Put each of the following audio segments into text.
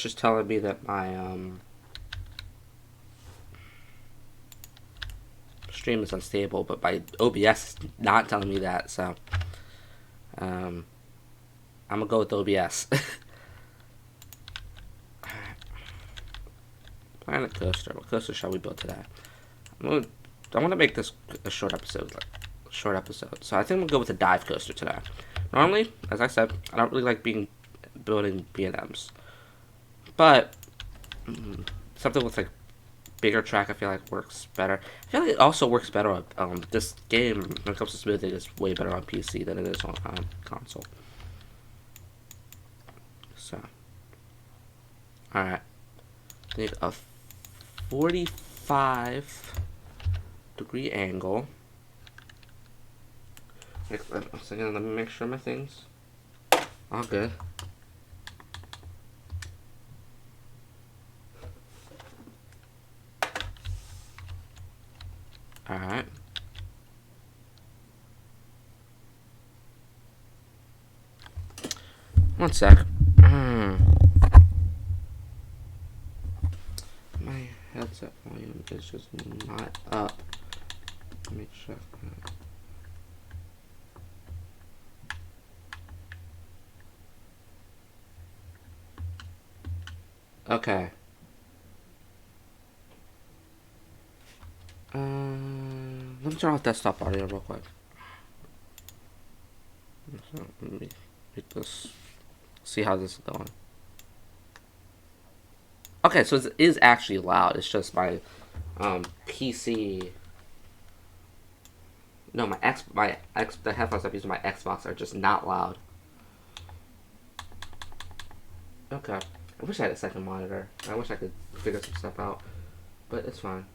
Twitch is telling me that my stream is unstable, but my OBS is not telling me that. So I'm gonna go with OBS. Planet Coaster. What coaster shall we build today? I want to make this a short episode. So I think I'm gonna go with the dive coaster today. Normally, as I said, I don't really like building B&Ms, but something with like bigger track, I feel like works better. I feel like it also works better on this game when it comes to smoothing. Is way better on PC than it is on console. So, all right, need a 45-degree angle. So again, let me make sure my things all good. All right. One sec. My headset volume is just not up. Let me check that. Okay. Let me turn off desktop audio real quick. So let me make this. See how this is going. Okay, so it is actually loud. It's just my PC. No, the headphones I'm using my Xbox are just not loud. Okay. I wish I had a second monitor. I wish I could figure some stuff out, but it's fine.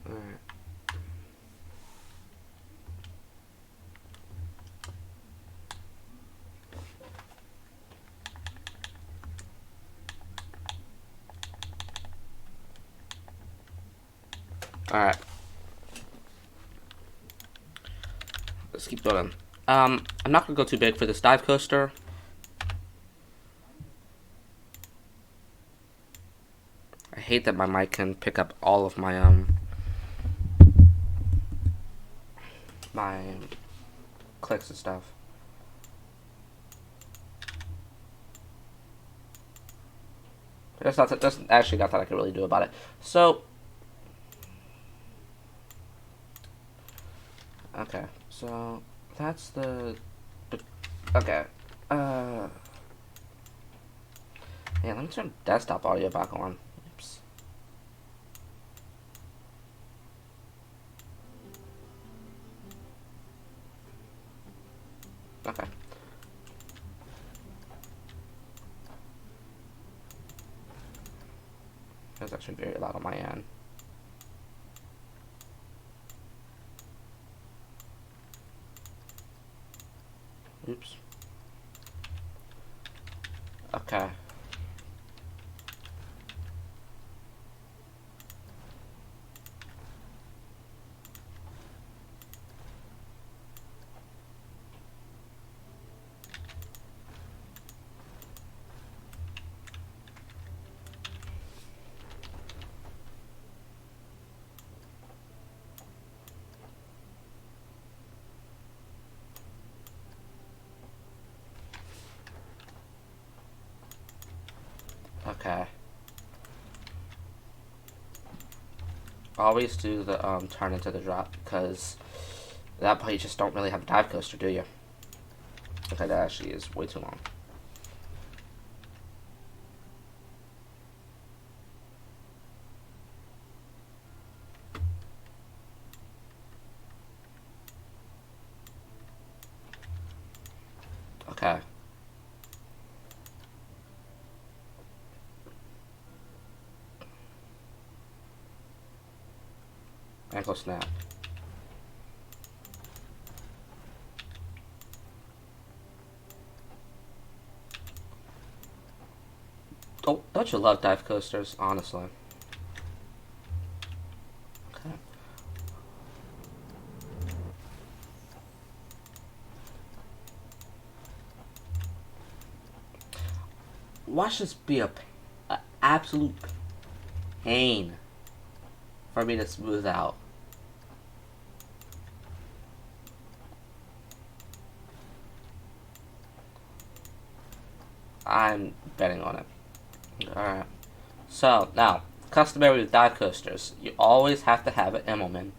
All right. Alright. Let's keep going. I'm not gonna go too big for this dive coaster. I hate that my mic can pick up all of my my clicks and stuff. There's actually nothing I can really do about it. So okay, so that's the okay. Yeah, let me turn desktop audio back on. Oops. Okay. That's actually very loud on my end. Oops. Okay. Okay. Always do the turn into the drop, because at that point you just don't really have a dive coaster, do you? Okay, that actually is way too long. Okay. Ankle snap. Oh, don't you love dive coasters, honestly? Okay. watch this be a absolute pain for me to smooth out. I'm betting on it. Alright. So, now, customary with dive coasters, you always have to have an Immelman.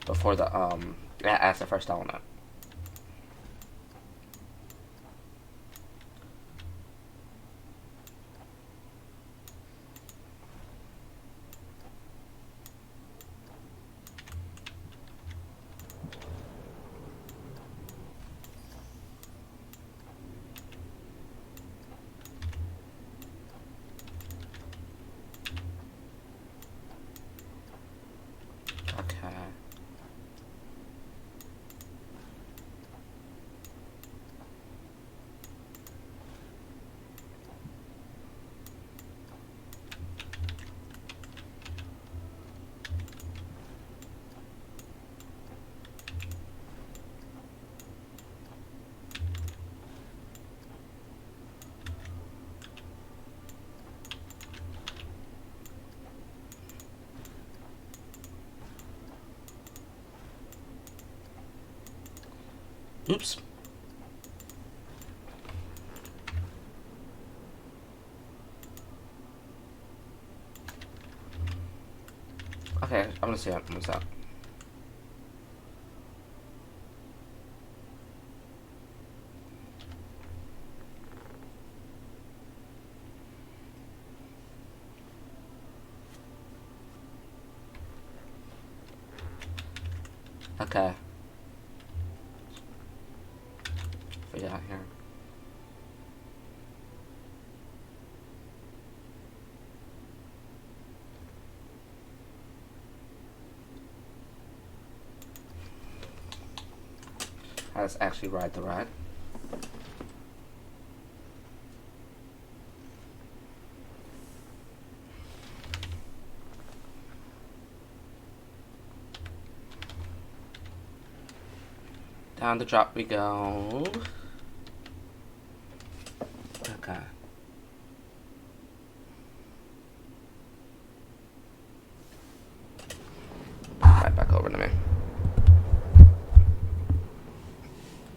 Before as the first element. Okay. Oops. Okay, I'm gonna see it. What's up? Okay. Figure out here. Let's actually ride the ride. Down the drop we go. Okay. Right back over to me.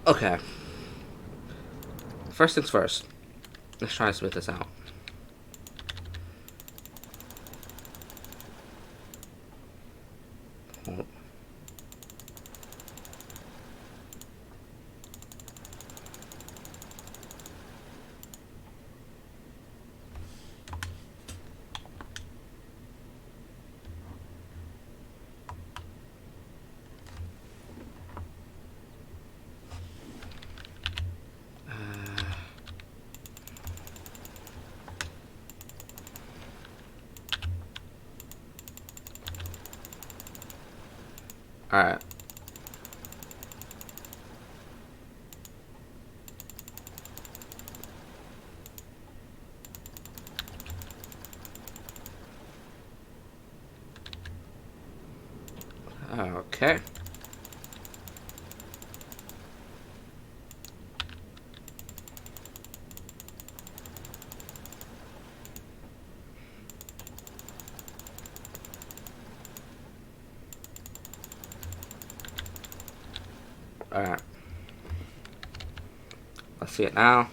Okay. First things first. Let's try to smooth this out. Alright. Okay. Alright. Let's see it now.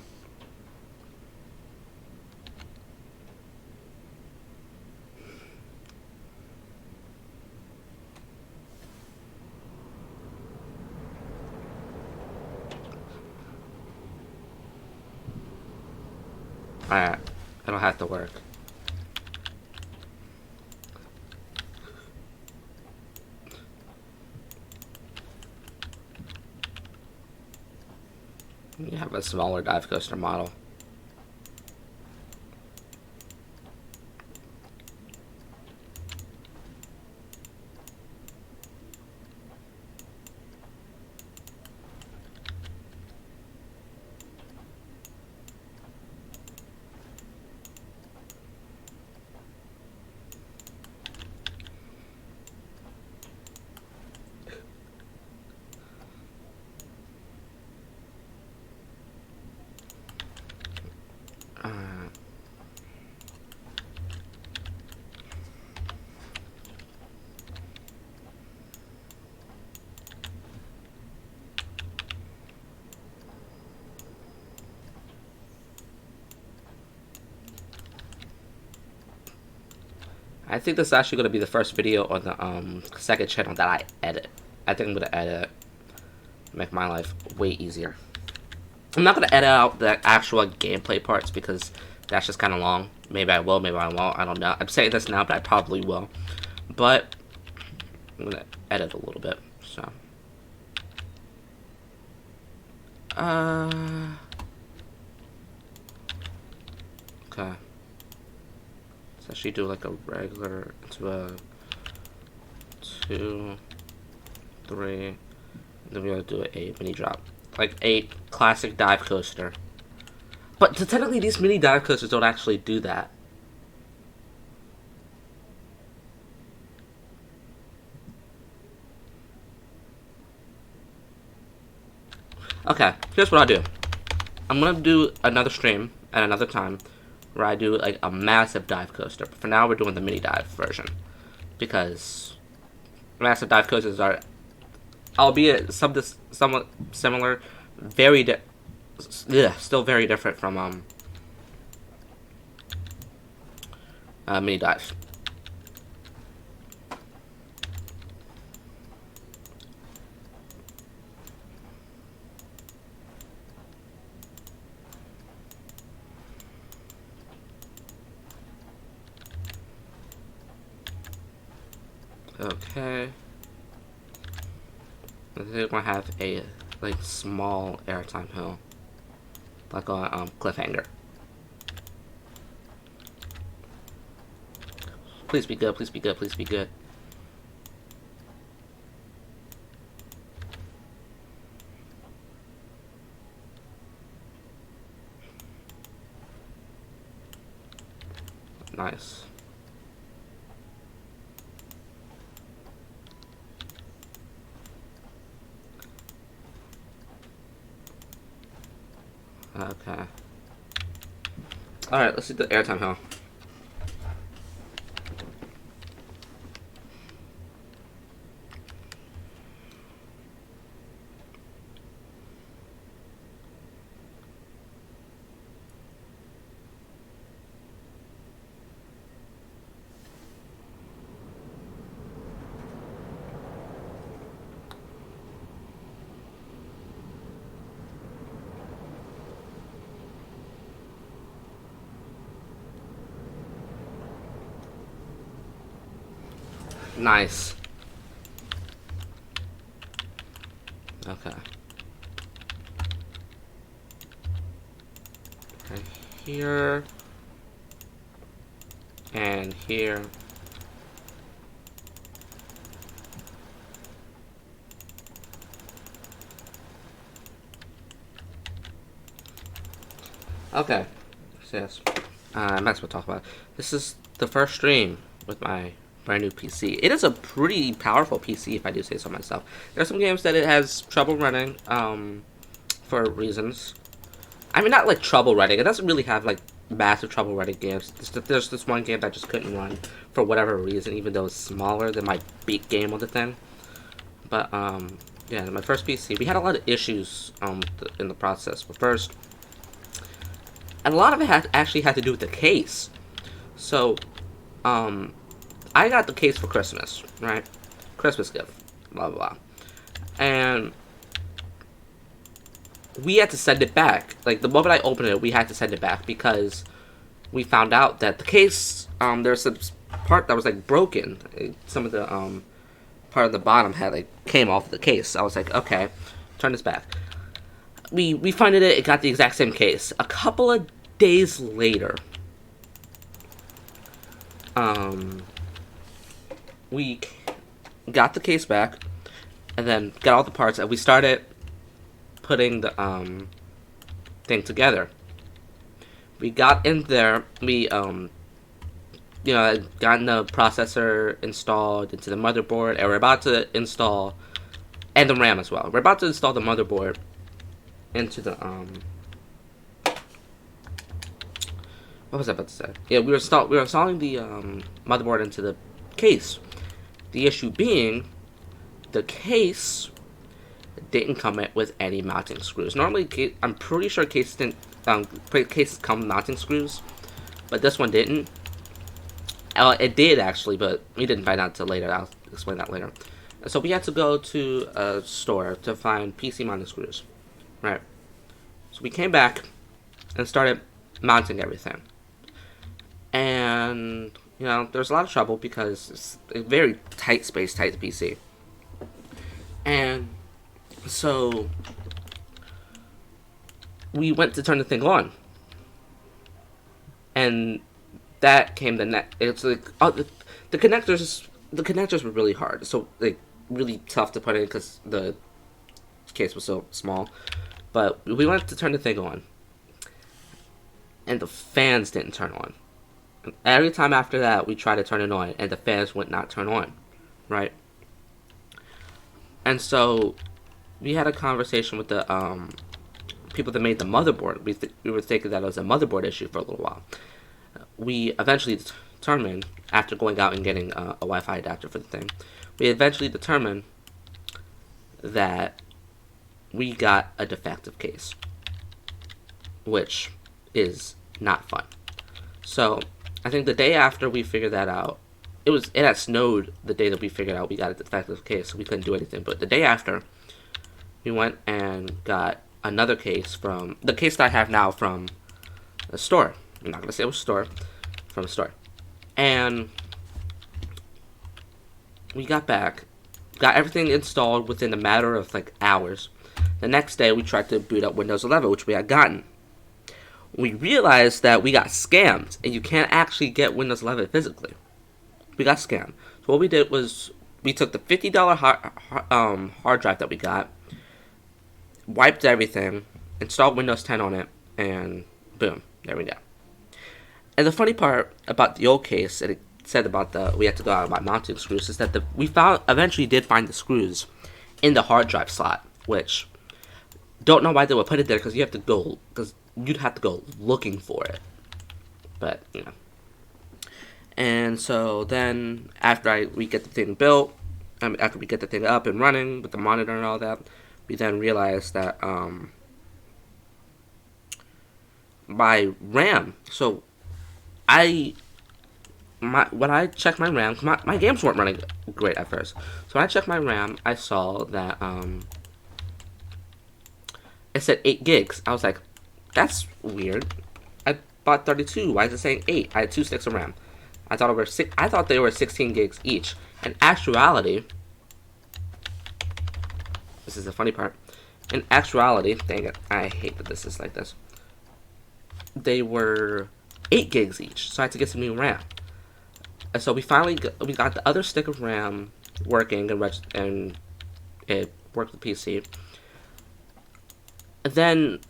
Alright. It'll have to work. You have a smaller dive coaster model. I think this is actually going to be the first video on the second channel that I edit. I think I'm going to edit it. Make my life way easier. I'm not going to edit out the actual gameplay parts because that's just kind of long. Maybe I will, maybe I won't. I don't know. I'm saying this now, but I probably will. But I'm going to edit a little bit. So. Okay. Let's actually do like a regular into a 2, 3. Then we're gonna do a mini drop, like a classic dive coaster. But technically, these mini dive coasters don't actually do that. Okay, here's what I'll do. I'm gonna do another stream at another time where I do like a massive dive coaster. But for now, we're doing the mini dive version because massive dive coasters are, albeit somewhat similar, still very different from mini dives. Okay. I think we're gonna have a like small airtime hill, like on Cliffhanger. Please be good. Please be good. Please be good. Nice. Okay. Alright, let's do the airtime hill. Nice. Okay. And here. And here. Okay. So yes. I might as well talk about it. This is the first stream with my brand new PC. It is a pretty powerful PC, if I do say so myself. There are some games that it has trouble running, for reasons. I mean, not like trouble running. It doesn't really have like massive trouble running games. There's this one game that just couldn't run for whatever reason, even though it's smaller than my big game on the thing. But yeah, my first PC, we had a lot of issues in the process. But first, and a lot of it actually had to do with the case. So, I got the case for Christmas, right? Christmas gift, blah, blah, blah. And we had to send it back. Like, the moment I opened it, we had to send it back because we found out that the case, there's a part that was, like, broken. Some of the, part of the bottom had, like, came off the case. I was like, okay, turn this back. We funded it, it got the exact same case. A couple of days later, we got the case back, and then got all the parts, and we started putting the thing together. We got in there, we you know, gotten the processor installed into the motherboard, and we're about to install, and the RAM as well. We're about to install the motherboard into the what was I about to say? Yeah, we were installing the motherboard into the case. The issue being, the case didn't come with any mounting screws. Normally, I'm pretty sure cases come with mounting screws, but this one didn't. It did actually, but we didn't find out until later. I'll explain that later. So we had to go to a store to find PC mounting screws, right? So we came back and started mounting everything. And, you know, there's a lot of trouble because it's a very tight space, tight PC. And so we went to turn the thing on. And that came the net. It's like, oh, the connectors were really hard. So, like, really tough to put in because the case was so small. But we went to turn the thing on. And the fans didn't turn on. And every time after that, we tried to turn it on, and the fans would not turn on, right? And so, we had a conversation with the people that made the motherboard. We were thinking that it was a motherboard issue for a little while. We eventually determined, after going out and getting a Wi-Fi adapter for the thing, we eventually determined that we got a defective case, which is not fun. So I think the day after we figured that out, it had snowed the day that we figured out we got a defective case, so we couldn't do anything. But the day after, we went and got another case from the case that I have now from the store. I'm not gonna say it was a store, from a store. And we got back, got everything installed within a matter of like hours. The next day, we tried to boot up Windows 11, which we had gotten. We realized that we got scammed, and you can't actually get Windows 11 physically. We got scammed. So what we did was we took the $50 hard drive that we got, wiped everything, installed Windows 10 on it, and boom, there we go. And the funny part about the old case that it said about we had to go out and buy mounting screws is that we eventually did find the screws in the hard drive slot, which don't know why they would put it there because you'd have to go looking for it. But you know. And so then after we get the thing built, after we get the thing up and running with the monitor and all that, we then realized that my RAM. So when I checked my RAM, my games weren't running great at first. So when I checked my RAM, I saw that it said 8 gigs. I was like, that's weird. I bought 32. Why is it saying 8? I had 2 sticks of RAM. I thought they were 16 gigs each. In actuality, this is the funny part. In actuality, dang it, I hate that this is like this. They were 8 gigs each, so I had to get some new RAM. And so we got the other stick of RAM working and it worked with the PC. And then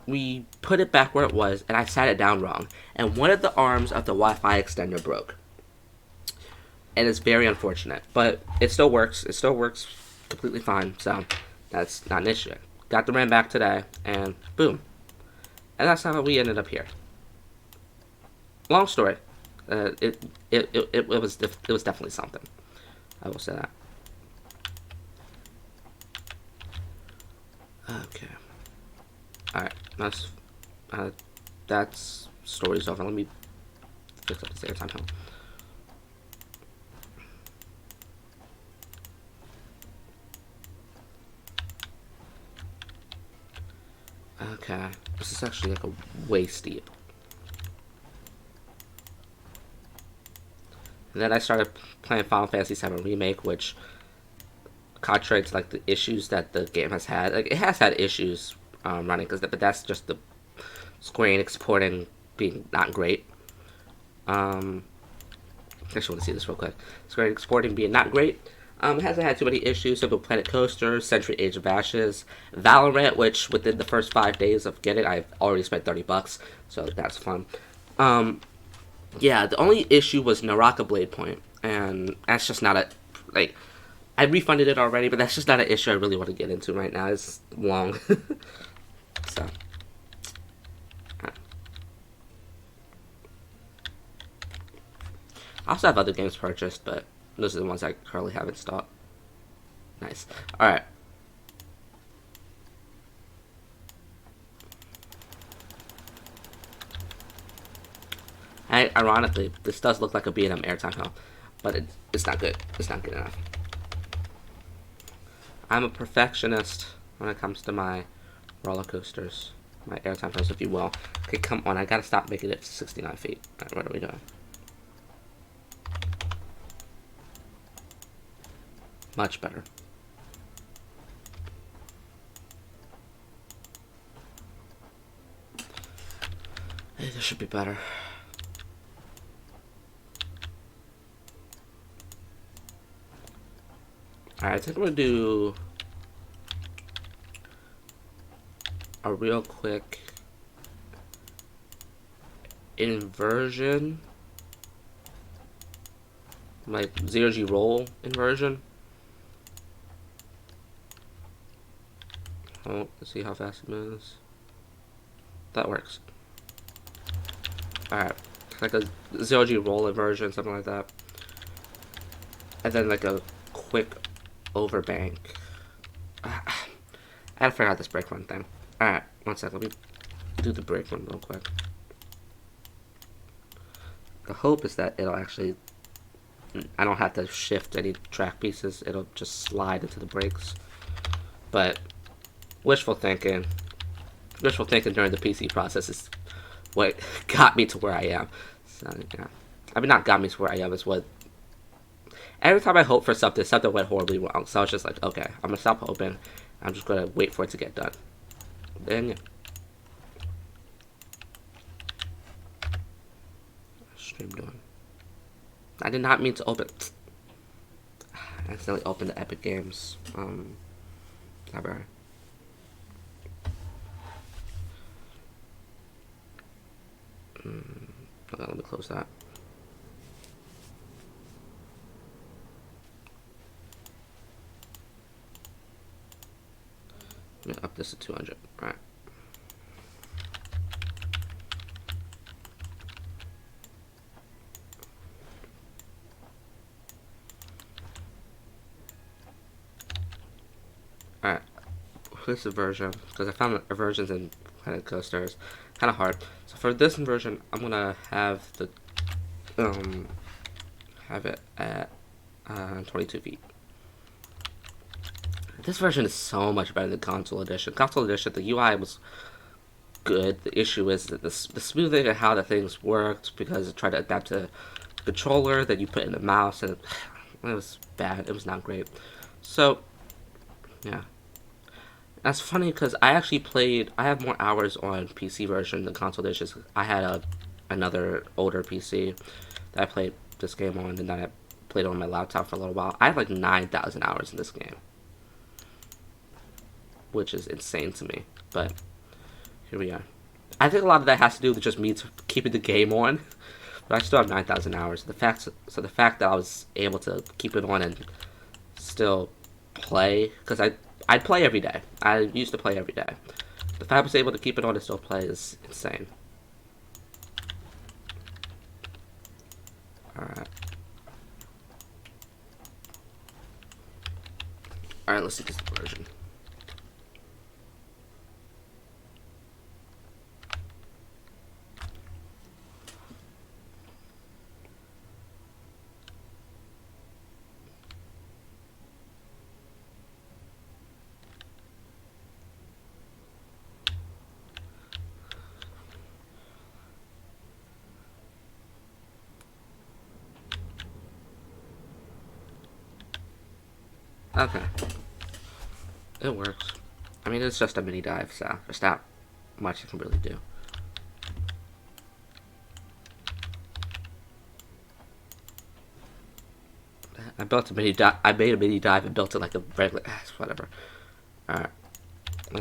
we put it back where it was, and I sat it down wrong. And one of the arms of the Wi-Fi extender broke. And it's very unfortunate, but it still works. It still works completely fine, so that's not an issue. Got the RAM back today, and boom. And that's how we ended up here. Long story. It was definitely something. I will say that. Okay. Alright, that's story's over. Let me fix up this airtime home. Okay, this is actually like a way steep. And then I started playing Final Fantasy VII Remake, which, contrary to like the issues that the game has had, like it has had issues running, but that's just the Square Enix porting being not great. I just want to see this real quick. Square Enix porting being not great. It hasn't had too many issues. Simple Planet Coaster, Century Age of Ashes, Valorant, which within the first 5 days of getting, I've already spent $30, so that's fun. Yeah, the only issue was Naraka Blade Point, and that's just not like, I refunded it already, but that's just not an issue I really want to get into right now. It's long. So. I also have other games purchased, but those are the ones I currently have in stock. Nice. Alright. Ironically, this does look like a B&M airtime hill, but it's not good. It's not good enough. I'm a perfectionist when it comes to my roller coasters, my airtime hills, if you will. Okay, come on, I gotta stop making it 69 feet. Alright, what are we doing? Much better. Hey, this should be better. Alright, I think we're gonna do a real quick inversion, like 0G roll inversion. Oh, let's see how fast it moves. That works. Alright, like a 0G roll inversion, something like that. And then like a quick overbank. I forgot this break run thing. Alright, one sec, let me do the break run real quick. The hope is that it'll actually, I don't have to shift any track pieces, it'll just slide into the brakes. But wishful thinking during the PC process is what got me to where I am. So, yeah. I mean, not got me to where I am, is what, every time I hope for something, something went horribly wrong. So I was just like, okay, I'm gonna stop hoping. I'm just gonna wait for it to get done. Then, yeah. Stream doing. I did not mean to open. I accidentally opened the Epic Games library. Okay, let me close that. Let me up this to 200. Alright. Alright. This inversion, because I found inversions in Planet Coasters kind of hard. So for this inversion, I'm gonna have the have it at 22 feet. This version is so much better than Console Edition. Console Edition, the UI was good. The issue is that the smoothing and how the things worked, because it tried to adapt to the controller that you put in the mouse, and it was bad. It was not great. So, yeah. That's funny because I have more hours on PC version than Console Edition. I had another older PC that I played this game on, and then I played on my laptop for a little while. I have like 9,000 hours in this game, which is insane to me, but here we are. I think a lot of that has to do with just me keeping the game on, but I still have 9,000 hours. The fact that I was able to keep it on and still play, because I'd play every day. I used to play every day. The fact I was able to keep it on and still play is insane. Alright. Alright, let's see this version. Okay. It works. I mean, it's just a mini dive, so there's not much you can really do. I built a mini dive. I made a mini dive and built it like a regular. Whatever. Alright.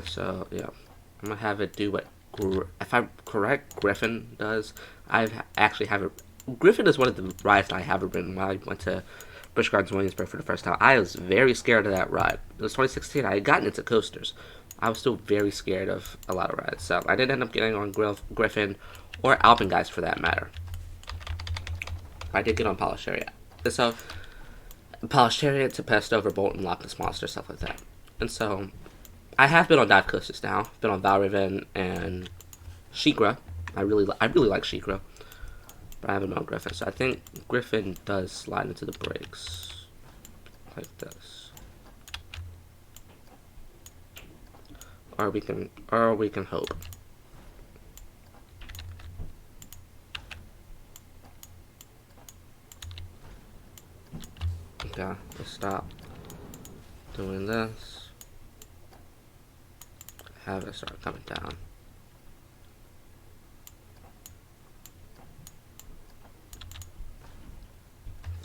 So, yeah. I'm gonna have it do what, if I'm correct, Griffin does. I actually haven't. Griffin is one of the rides that I haven't ridden when I went to Busch Gardens Williamsburg for the first time. I was very scared of that ride. It was 2016. I had gotten into coasters. I was still very scared of a lot of rides. So I didn't end up getting on Griffin or Alpengeist for that matter. I did get on Polished Chariot. So, Polished Chariot, Tempesto, Bolton, Loch Ness Monster, stuff like that. And so, I have been on dive coasters now. Been on Valravn and SheiKra. I really like SheiKra. But I haven't been on Griffin, so I think Griffin does slide into the brakes. Like this. Or we can hope. Okay, let's stop doing this. Have it start coming down.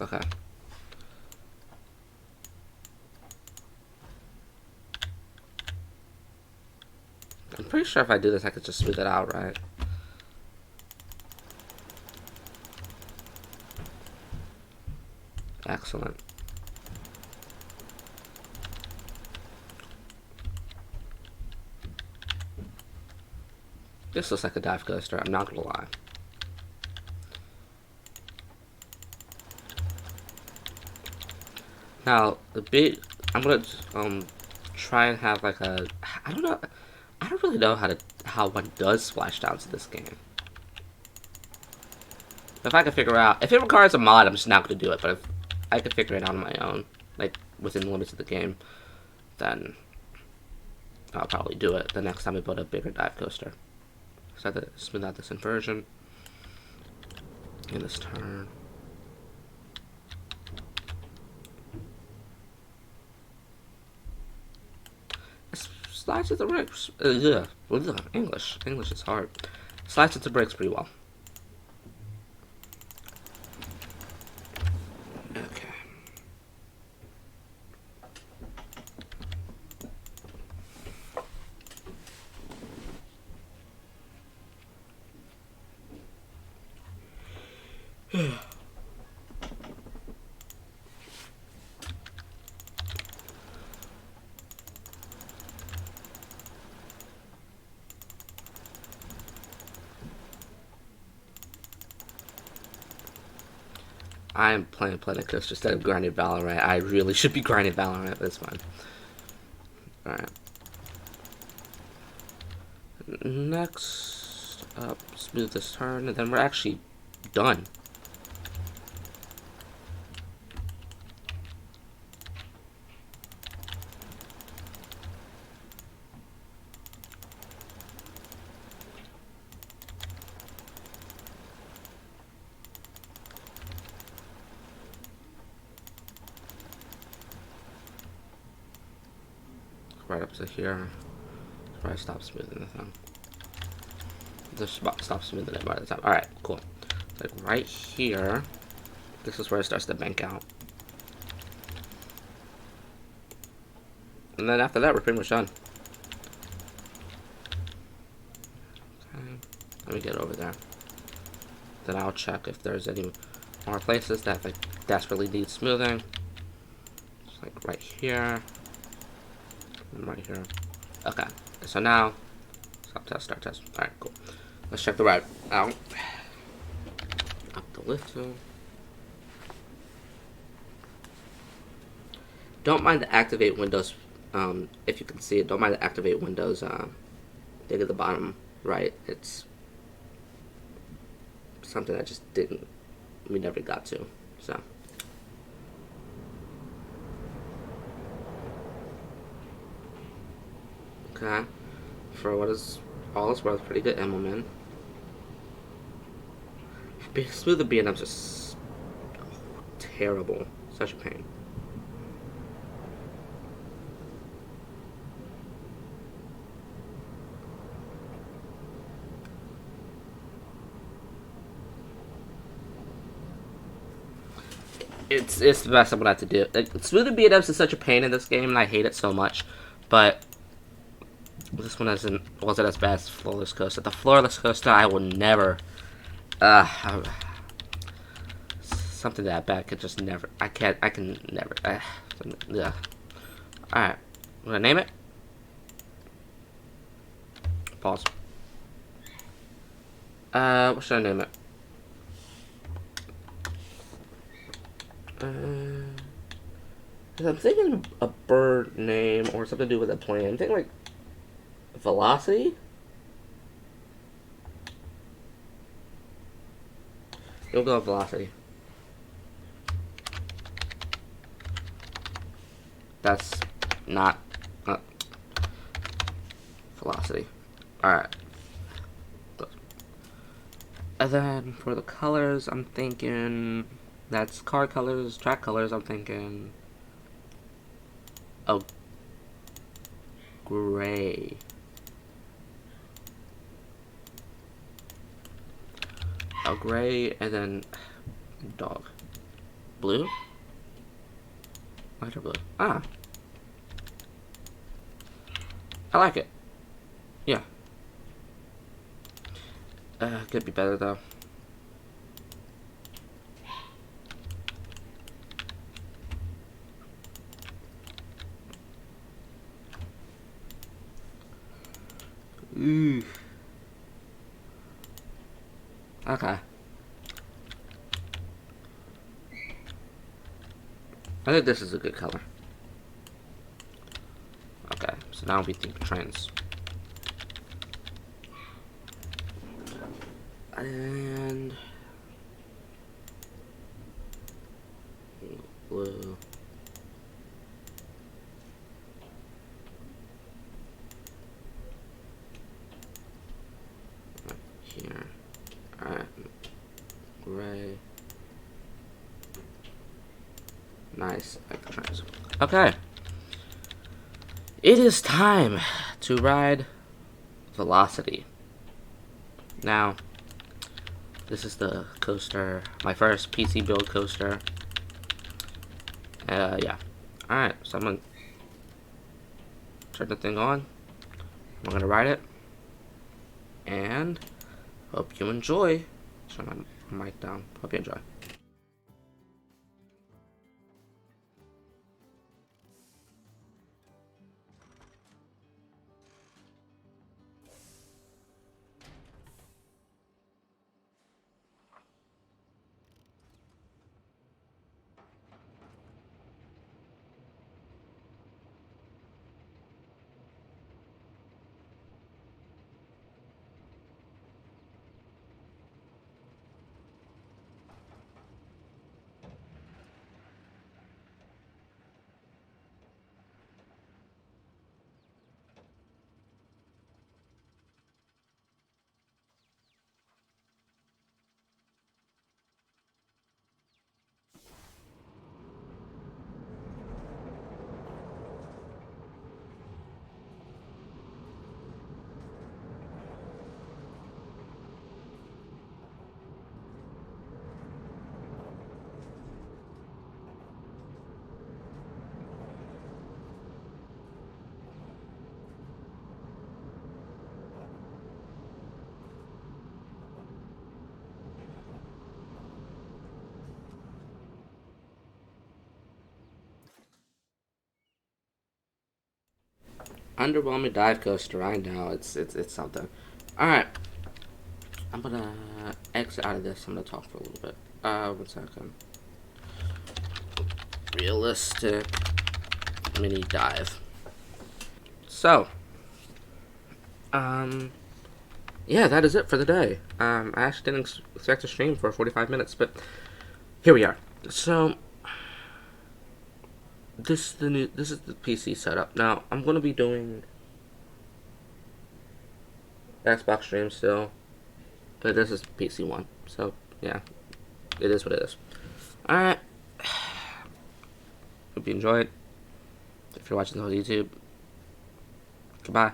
Okay. I'm pretty sure if I do this, I could just smooth it out, right? Excellent. This looks like a dive coaster, I'm not gonna lie. Now, I'm gonna try and have like a, I don't know, I don't really know how one does splash downs in this game. If I can figure out, if it requires a mod, I'm just not gonna do it, but if I can figure it out on my own, like within the limits of the game, then I'll probably do it the next time I build a bigger dive coaster. So I have to smooth out this inversion in this turn. Slides into brakes. English is hard. Slides into brakes pretty well. Okay. I am playing Planet Coaster instead of grinding Valorant. I really should be grinding Valorant, but it's fine. Alright. Next up, smooth this turn, and then we're actually done. Right up to here. Where I stop smoothing the thing. Just stop smoothing it by the time. Alright, cool. Like right here. This is where it starts to bank out. And then after that, we're pretty much done. Okay. Let me get over there. Then I'll check if there's any more places that like desperately need smoothing. Just like right here. And right here. Okay. So now, stop test, start test. Alright, cool. Let's check the ride out. Up the lift hill. Don't mind the activate windows, if you can see it, don't mind the activate windows, thing at the bottom right. It's something I just we never got to, so. Okay, for all it's worth, pretty good Immelman. Smooth the B&M's just terrible, such a pain. It's the best I'm gonna have to do. Like, smooth the B&M's is such a pain in this game, and I hate it so much, but this one wasn't as bad as Floorless Coaster. The Floorless Coaster, I will never. Something that bad could just never. I can never. Yeah. Alright. I'm gonna name it. Pause. What should I name it? I'm thinking a bird name or something to do with a plane. I'm thinking like Velocity? You'll go velocity. That's not velocity. Alright. And then for the colors, I'm thinking that's car colors, track colors. I'm thinking oh, gray. A gray, and then dog. Blue? Lighter blue. Ah. I like it. Yeah. Could be better though. Ooh. Okay. I think this is a good color. Okay, so now we think trends. And blue. Right here. Alright. Gray. Nice. I like the trends. Okay. It is time to ride Velocity. Now, this is the coaster, my first PC build coaster. Yeah. Alright, so I'm gonna turn the thing on. I'm gonna ride it. And hope you enjoy. Turn my mic down. Hope you enjoy. Underwhelming dive coaster. I know it's something. All right, I'm gonna exit out of this. I'm gonna talk for a little bit. 1 second. Realistic mini dive. So, yeah, that is it for the day. I actually didn't expect to stream for 45 minutes, but here we are. So, this is the PC setup. Now, I'm gonna be doing Xbox stream still, but this is PC one. So, yeah, it is what it is. All right. Hope you enjoyed. If you're watching this on YouTube, goodbye.